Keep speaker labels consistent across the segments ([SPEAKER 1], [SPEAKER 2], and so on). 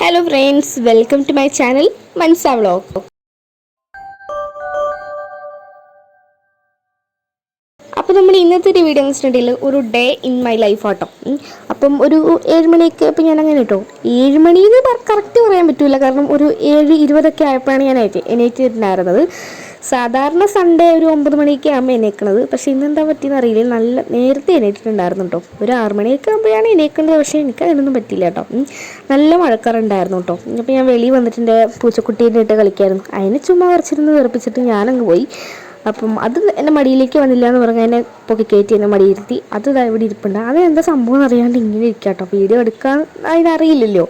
[SPEAKER 1] Hello friends, welcome to my channel Mansa Vlog. അപ്പോൾ നമ്മൾ ഇന്നത്തെ ഒരു വീഡിയോ എന്ന് വെച്ചിട്ടുണ്ടെങ്കിൽ ഒരു ഡേ ഇൻ മൈ ലൈഫ് ആട്ടോ. അപ്പം ഒരു 7 മണിയൊക്കെ അപ്പം ഞാൻ അങ്ങനെ കേട്ടോ 7 മണിന്ന് കറക്റ്റ് പറയാൻ പറ്റില്ല, കാരണം ഒരു 7:20 ആയപ്പോഴാണ് ഞാൻ എണീറ്റിട്ടുണ്ടായിരുന്നത്. സാധാരണ സൺഡേ ഒരു 9 മണിയൊക്കെ ആകുമ്പോൾ എണീക്കണത്, പക്ഷേ ഇന്നെന്താ പറ്റിയെന്ന് അറിയില്ല, നല്ല നേരത്തെ എണീറ്റിട്ടുണ്ടായിരുന്നു കേട്ടോ. ഒരു 6 മണിയൊക്കെ ആകുമ്പോഴാണ് എണീക്കേണ്ടത്, പക്ഷേ എനിക്ക് അതിനൊന്നും പറ്റില്ല കേട്ടോ. നല്ല മഴക്കാറുണ്ടായിരുന്നു കേട്ടോ. അപ്പോൾ ഞാൻ വെളിയിൽ വന്നിട്ട് പൂച്ചക്കുട്ടീൻ്റെ ഇട്ട് കളിക്കായിരുന്നു. അതിന് ചുമ്മാ കുറച്ചിരുന്ന് വെറുപ്പിച്ചിട്ട് ഞാനങ്ങ് പോയി. അപ്പം അത് എൻ്റെ മടിയിലേക്ക് വന്നില്ല എന്ന് പറഞ്ഞാൽ എന്നെ പൊക്കി കയറ്റി എന്നെ മടിയിരുത്തി. അത് ഇവിടെ ഇരിപ്പുണ്ട്. അത് എന്താ സംഭവം എന്ന് അറിയാണ്ട് ഇങ്ങനെ ഇരിക്കാം കേട്ടോ. വീഡിയോ എടുക്കാൻ അതിനറിയില്ലല്ലോ,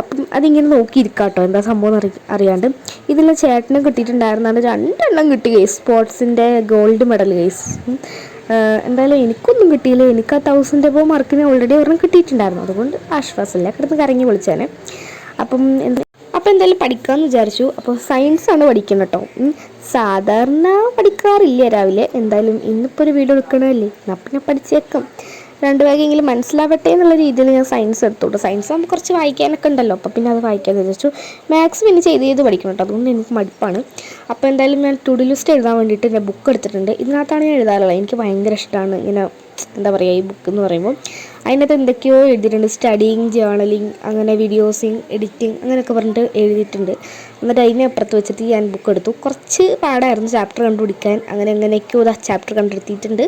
[SPEAKER 1] അപ്പം അതിങ്ങനെ നോക്കിയിരിക്കാം കേട്ടോ എന്താ സംഭവം എന്ന് അറിയാണ്ട്. ഇതിൽ ചേട്ടനും കിട്ടിയിട്ടുണ്ടായിരുന്നാണ് 2 എണ്ണം കിട്ടി ഗെയ്സ്, സ്പോർട്സിൻ്റെ ഗോൾഡ് മെഡൽ ഗെയ്സ്. എന്തായാലും എനിക്കൊന്നും കിട്ടിയില്ല. എനിക്ക് ആ 1000 എബോവ് മാർക്കിന് ഓൾറെഡി ഒരെണ്ണം കിട്ടിയിട്ടുണ്ടായിരുന്നു, അതുകൊണ്ട് ആശ്വാസമില്ല, കിടന്ന് കറങ്ങി വിളിച്ചേനെ. അപ്പം എന്തായാലും പഠിക്കാമെന്ന് വിചാരിച്ചു. അപ്പോൾ സയൻസാണ് പഠിക്കുന്നത് കേട്ടോ. സാധാരണ പഠിക്കാറില്ല രാവിലെ, എന്തായാലും ഇന്നിപ്പോൾ ഒരു വീഡിയോ എടുക്കണമല്ലേ, എന്നാൽ പിന്നെ പഠിച്ചേക്കാം, 2 ഭാഗമെങ്കിലും മനസ്സിലാവട്ടെ എന്നുള്ള രീതിയിൽ ഞാൻ സയൻസ് എടുത്തോട്ടെ. സയൻസ് ആകുമ്പോൾ കുറച്ച് വായിക്കാനൊക്കെ ഉണ്ടല്ലോ, അപ്പോൾ പിന്നെ അത് വായിക്കാമെന്ന് വിചാരിച്ചു. മാത്സ് പിന്നെ ചെയ്ത് പഠിക്കണം കേട്ടോ, അതുകൊണ്ട് എനിക്ക് മടുപ്പാണ്. അപ്പോൾ എന്തായാലും ഞാൻ ടു ഡു ലിസ്റ്റ് എഴുതാൻ വേണ്ടിയിട്ട് ഞാൻ ബുക്ക് എടുത്തിട്ടുണ്ട്. ഇതിനകത്താണ് ഞാൻ എഴുതാറുള്ളത്. എനിക്ക് ഭയങ്കര ഇഷ്ടമാണ് ഇങ്ങനെ എന്താ പറയുക ഈ ബുക്ക് എന്ന് പറയുമ്പോൾ. അതിനകത്ത് എന്തൊക്കെയോ എഴുതിയിട്ടുണ്ട്, സ്റ്റഡിങ്, ജേർണലിങ്, അങ്ങനെ വീഡിയോസിങ്, എഡിറ്റിങ് അങ്ങനെയൊക്കെ പറഞ്ഞിട്ട് എഴുതിയിട്ടുണ്ട്. എന്നിട്ട് അതിനെ അപ്പുറത്ത് വെച്ചിട്ട് ഞാൻ ബുക്ക് എടുത്തു. കുറച്ച് പാടായിരുന്നു ചാപ്റ്റർ കണ്ടുപിടിക്കാൻ, അങ്ങനെ എങ്ങനെയൊക്കെയോ ചാപ്റ്റർ കണ്ടെടുത്തിയിട്ടുണ്ട്.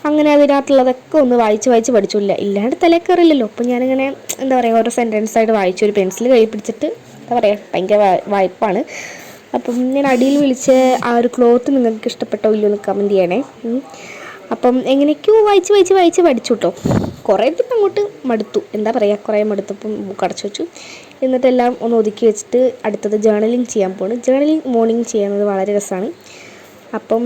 [SPEAKER 1] അങ്ങനെ അതിനകത്തുള്ളതൊക്കെ ഒന്ന് വായിച്ച് പഠിച്ചില്ല, ഇല്ലാണ്ട് തലേ കയറില്ലല്ലോ. അപ്പോൾ ഞാനിങ്ങനെ എന്താ പറയുക ഓരോ സെൻറ്റൻസായിട്ട് വായിച്ചു. ഒരു പെൻസിൽ കൈ പിടിച്ചിട്ട് എന്താ പറയുക ഭയങ്കര വായ്പാണ്. അപ്പം ഞാൻ അടിയിൽ വിളിച്ച് ആ ഒരു ക്ലോത്ത് നിങ്ങൾക്ക് ഇഷ്ടപ്പെട്ടോ ഇല്ലയോ എന്ന് കമൻറ്റ് ചെയ്യണേ. അപ്പം എങ്ങനെയൊക്കെയോ വായിച്ച് പഠിച്ചു കേട്ടോ. കുറേ ദിവസം അങ്ങോട്ട് മടുത്തു, എന്താ പറയുക കുറേ മടുത്തപ്പം ബുക്ക് അടച്ചു വെച്ചു. എന്നിട്ടെല്ലാം ഒന്ന് ഒതുക്കി വെച്ചിട്ട് അടുത്തത് ജേർണലിങ് ചെയ്യാൻ പോകുന്നു. ജേർണലിങ് മോർണിംഗ് ചെയ്യുന്നത് വളരെ രസമാണ്. അപ്പം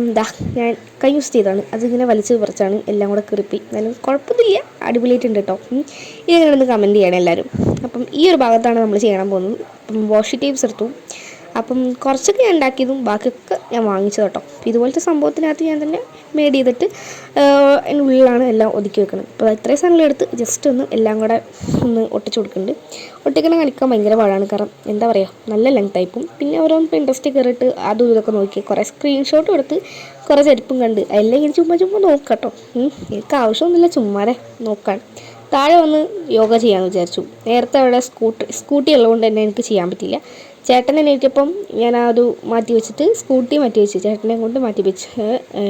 [SPEAKER 1] ഞാൻ കൈ യൂസ് ചെയ്താണ്, അതിങ്ങനെ വലിച്ച് പറിച്ചാണ് എല്ലാം കൂടെ കീറിപ്പി, എന്നാലും കുഴപ്പമൊന്നുമില്ല, അടിപൊളിയായിട്ടുണ്ട് കേട്ടോ. ഇതെങ്ങനെയൊന്ന് കമൻറ്റ് ചെയ്യണം എല്ലാവരും. അപ്പം ഈ ഒരു ഭാഗത്താണ് നമ്മൾ ചെയ്യാൻ പോകുന്നത്. അപ്പം വാഷി ടേപ്സ് എടുത്തു. അപ്പം കുറച്ചൊക്കെ ഞാൻ ഉണ്ടാക്കിയതും ബാക്കിയൊക്കെ ഞാൻ വാങ്ങിച്ചത് കേട്ടോ. ഇതുപോലത്തെ സംഭവത്തിനകത്ത് ഞാൻ തന്നെ മേഡ് ചെയ്തിട്ട് അതിൻ്റെ ഉള്ളിലാണ് എല്ലാം ഒതുക്കി വെക്കുന്നത്. അപ്പോൾ ഇത്രയും സാധനങ്ങളെടുത്ത് ജസ്റ്റ് ഒന്ന് എല്ലാം കൂടെ ഒന്ന് ഒട്ടിച്ച് കൊടുക്കുന്നുണ്ട്. ഒട്ടിക്കണം കളിക്കാൻ ഭയങ്കര പാടാണ്, കാരണം എന്താ പറയുക നല്ല ലെങ്ത് ആയിപ്പും. പിന്നെ ഓരോന്ന് ഇൻട്രസ്റ്റ് കയറിയിട്ട് അതും ഇതൊക്കെ നോക്കി കുറേ സ്ക്രീൻഷോട്ടും എടുത്ത് കുറേ ചെരുപ്പും കണ്ട് എല്ലാം ഇങ്ങനെ ചുമ്മാ നോക്കാം കേട്ടോ. എനിക്ക് ആവശ്യമൊന്നുമില്ല, ചുമ്മാതെ നോക്കാൻ. താഴെ വന്ന് യോഗ ചെയ്യാമെന്ന് വിചാരിച്ചു. നേരത്തെ അവിടെ സ്കൂട്ടി ഉള്ളതുകൊണ്ട് തന്നെ എനിക്ക് ചെയ്യാൻ പറ്റില്ല. ചേട്ടനെ എണീറ്റപ്പം ഞാൻ അത് മാറ്റി വെച്ചിട്ട് സ്കൂട്ടി മാറ്റി വെച്ച് ചേട്ടനെ കൊണ്ട് മാറ്റി വെച്ച്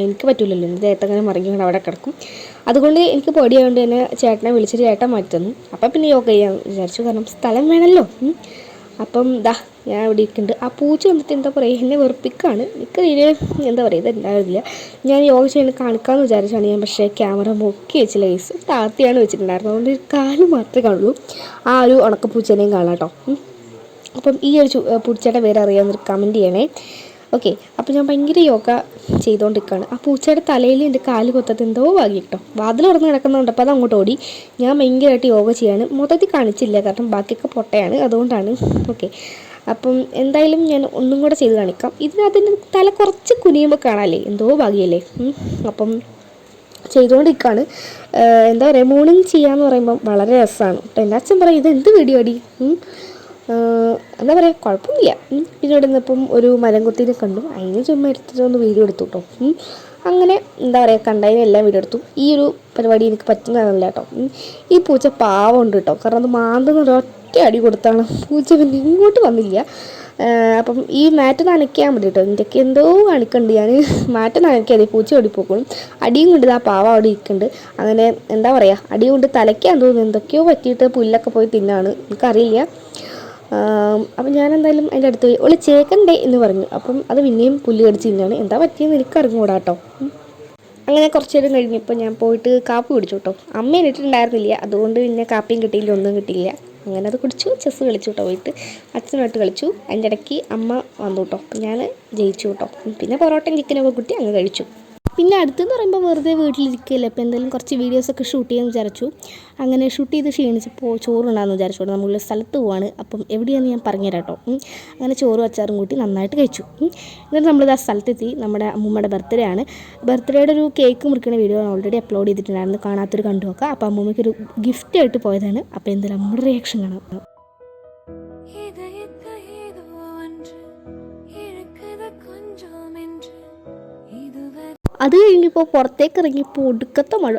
[SPEAKER 1] എനിക്ക് പറ്റില്ലല്ലോ, ദേഹത്തങ്ങനെ മറിഞ്ഞുകൊണ്ട് അവിടെ കിടക്കും. അതുകൊണ്ട് എനിക്ക് പേടിയായതുകൊണ്ട് തന്നെ ചേട്ടനെ വിളിച്ചിട്ട് ചേട്ടൻ മാറ്റി തന്നു. അപ്പം പിന്നെ യോഗ ചെയ്യാൻ വിചാരിച്ചു, കാരണം സ്ഥലം വേണമല്ലോ. അപ്പം ഞാൻ ഇവിടെ ഇരിക്കുന്നുണ്ട്. ആ പൂച്ച വന്നിട്ട് എന്താ പറയുക എന്നെ വെറുപ്പിക്കാണ്. എനിക്ക് ഇതിന് എന്താ പറയുക ഇതുണ്ടാവില്ല. ഞാൻ യോഗ ചെയ്യുന്നത് കാണിക്കാമെന്ന് വിചാരിച്ചാണ് ഞാൻ, പക്ഷേ ക്യാമറ മുക്കി വെച്ചില്ല ഗൈസ്, താത്തിയാണ് വെച്ചിട്ടുണ്ടായിരുന്നത്. അതുകൊണ്ട് കാല് മാത്രമേ കാണുള്ളൂ. ആ ഒരു ഉണക്കപ്പൂച്ചേനെയും കാണാം കേട്ടോ. അപ്പം ഈ ഒരു പൂച്ചയുടെ പേര് അറിയാമെന്നൊരു കമൻറ്റ് ചെയ്യണേ. ഓക്കെ, അപ്പോൾ ഞാൻ ഭയങ്കര യോഗ ചെയ്തുകൊണ്ടിരിക്കുകയാണ്. ആ പൂച്ചയുടെ തലയിൽ എൻ്റെ കാല് കൊത്തത് എന്തോ ഭാഗ്യം കേട്ടോ. വാതിൽ തുറന്ന് കിടക്കുന്നുണ്ട്, അപ്പോൾ അത് അങ്ങോട്ട് ഓടി. ഞാൻ ഭയങ്കരമായിട്ട് യോഗ ചെയ്യാണ്. മൊത്തത്തിൽ കാണിച്ചില്ല, കാരണം ബാക്കിയൊക്കെ പൊട്ടയാണ്, അതുകൊണ്ടാണ്. ഓക്കെ, അപ്പം എന്തായാലും ഞാൻ ഒന്നും കൂടെ ചെയ്ത് കാണിക്കാം. ഇതിനകത്ത് തല കുറച്ച് കുനിയുമ്പോൾ കാണാമല്ലേ, എന്തോ ഭാഗ്യമല്ലേ. അപ്പം ചെയ്തുകൊണ്ടിരിക്കുകയാണ്. എന്താ പറയുക മോർണിംഗ് ചെയ്യാമെന്ന് പറയുമ്പം വളരെ രസമാണ്. എൻ്റെ അച്ഛൻ പറയും ഇതെന്ത് വീഡിയോ അടി, എന്താ പറയുക കുഴപ്പമൊന്നുമില്ല. പിന്നെ ഇവിടെ നിന്നപ്പം ഒരു മരം കൊത്തിനെ കണ്ടു, അതിന് ചുമ്മാ എടുത്തിട്ടൊന്ന് വീഡിയോ എടുത്തു കേട്ടോ. അങ്ങനെ എന്താ പറയുക കണ്ടതിനെല്ലാം വീഡിയോ എടുത്തു. ഈ ഒരു പരിപാടി എനിക്ക് പറ്റുന്നതല്ല കേട്ടോ. ഈ പൂച്ച പാവമുണ്ട് കേട്ടോ, കാരണം അത് മാന്തുന്ന ഒരൊറ്റ അടി കൊടുത്താണ് പൂച്ച പിന്നെ ഇങ്ങോട്ട് വന്നില്ല. അപ്പം ഈ മാറ്റ് നനയ്ക്കാൻ വേണ്ടി കേട്ടോ, ഇതിൻ്റെയൊക്കെ എന്തോ കാണിക്കുന്നുണ്ട്. ഞാൻ മാറ്റ് നനയ്ക്കാതെ പൂച്ച ഓടിപ്പോക്കും. അടിയും കൊണ്ട് ആ പാവ അവിടെ ഇരിക്കുന്നുണ്ട്. അങ്ങനെ എന്താ പറയുക അടി കൊണ്ട് തലയ്ക്കാൻ തോന്നുന്നു എന്തൊക്കെയോ പറ്റിയിട്ട് പുല്ലൊക്കെ പോയി തിന്നാണ്, എനിക്കറിയില്ല. അപ്പം ഞാൻ എന്തായാലും അതിൻ്റെ അടുത്ത് പോയി ഒളി ചേക്കണ്ടേ എന്ന് പറഞ്ഞു. അപ്പം അത് പിന്നെയും പുല്ല് കടിച്ച് തിന്നാണ്, എന്താ പറ്റിയെന്ന് എനിക്കറിഞ്ഞുകൂടാ കേട്ടോ. അങ്ങനെ കുറച്ച് നേരം കഴിഞ്ഞപ്പോൾ ഞാൻ പോയിട്ട് കാപ്പി കുടിച്ചു കേട്ടോ. അമ്മ എണീറ്റിട്ടുണ്ടായിരുന്നില്ല, അതുകൊണ്ട് പിന്നെ കാപ്പിയും കിട്ടിയില്ല, ഒന്നും കിട്ടിയില്ല. അങ്ങനെ അത് കുടിച്ചു, ചെസ്സ് കളിച്ചു കേട്ടോ. പോയിട്ട് അച്ഛനായിട്ട് കളിച്ചു. അതിൻ്റെ ഇടയ്ക്ക് അമ്മ വന്നു കേട്ടോ. ഞാൻ ജയിച്ചു കേട്ടോ. പിന്നെ പൊറോട്ടയും ചിക്കനൊക്കെ കൂട്ടി അങ്ങ് കഴിച്ചു. പിന്നെ അടുത്തെന്ന് പറയുമ്പോൾ വെറുതെ വീട്ടിലിരിക്കുകയല്ലേ, അപ്പോൾ എന്തായാലും കുറച്ച് വീഡിയോസൊക്കെ ഷൂട്ട് ചെയ്യാമെന്ന് വിചാരിച്ചു. അങ്ങനെ ഷൂട്ട് ചെയ്ത് ക്ഷീണിച്ചപ്പോൾ ചോറുണ്ടാകുമെന്ന് വിചാരിച്ചോളൂ. നമ്മൾ സ്ഥലത്ത് പോവാണ്, അപ്പം എവിടെയാണെന്ന് ഞാൻ പറഞ്ഞുതരാം കേട്ടോ. അങ്ങനെ ചോറും അച്ചാറും കൂട്ടി നന്നായിട്ട് കഴിച്ചു. എന്നിട്ട് നമ്മളിത് ആ സ്ഥലത്തെത്തി. നമ്മുടെ അമ്മൂമ്മയുടെ ബർത്ത്ഡേ ആണ്. ബർത്ത്ഡേയുടെ ഒരു കേക്ക് മുറിക്കുന്ന വീഡിയോ ഓൾറെഡി അപ്ലോഡ് ചെയ്തിട്ടുണ്ടായിരുന്നു, കാണാത്തൊരു കണ്ടു നോക്കാം. അപ്പോൾ അമ്മൂമ്മയ്ക്കൊരു ഗിഫ്റ്റ് ആയിട്ട് പോയതാണ്. അപ്പോൾ എന്തായാലും നമ്മുടെ റിയാക്ഷൻ കാണാം. അത് കഴിഞ്ഞിപ്പോൾ പുറത്തേക്ക് ഇറങ്ങിയപ്പോൾ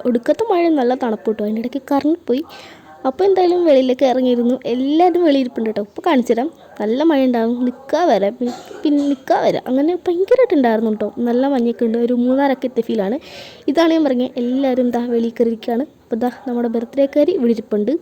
[SPEAKER 1] ഒടുക്കത്തെ മഴ നല്ല തണുപ്പ് കിട്ടും. അതിൻ്റെ ഇടയ്ക്ക് കറണ്ട് പോയി. അപ്പോൾ എന്തായാലും വെളിയിലേക്ക് ഇറങ്ങിയിരുന്നു. എല്ലാവരും വെളിയിരിപ്പുണ്ട് കേട്ടോ. ഇപ്പോൾ കാണിച്ചു തരാം. നല്ല മഴ ഉണ്ടാകും, നിൽക്കാൻ വരാം, പിന്നെ നിൽക്കാൻ വരാം, അങ്ങനെ ഭയങ്കരമായിട്ടുണ്ടായിരുന്നു കേട്ടോ. നല്ല മഞ്ഞൊക്കെ ഉണ്ട്. ഒരു 3:30 എത്തിയ ഫീലാണ്. ഇതാണ് ഞാൻ പറഞ്ഞത്, എല്ലാവരും വെളിയിൽ കയറിയിരിക്കുകയാണ്. അപ്പോൾ നമ്മുടെ ബർത്ത്ഡേക്കാരി ഇവിടെ ഇരിപ്പുണ്ട്.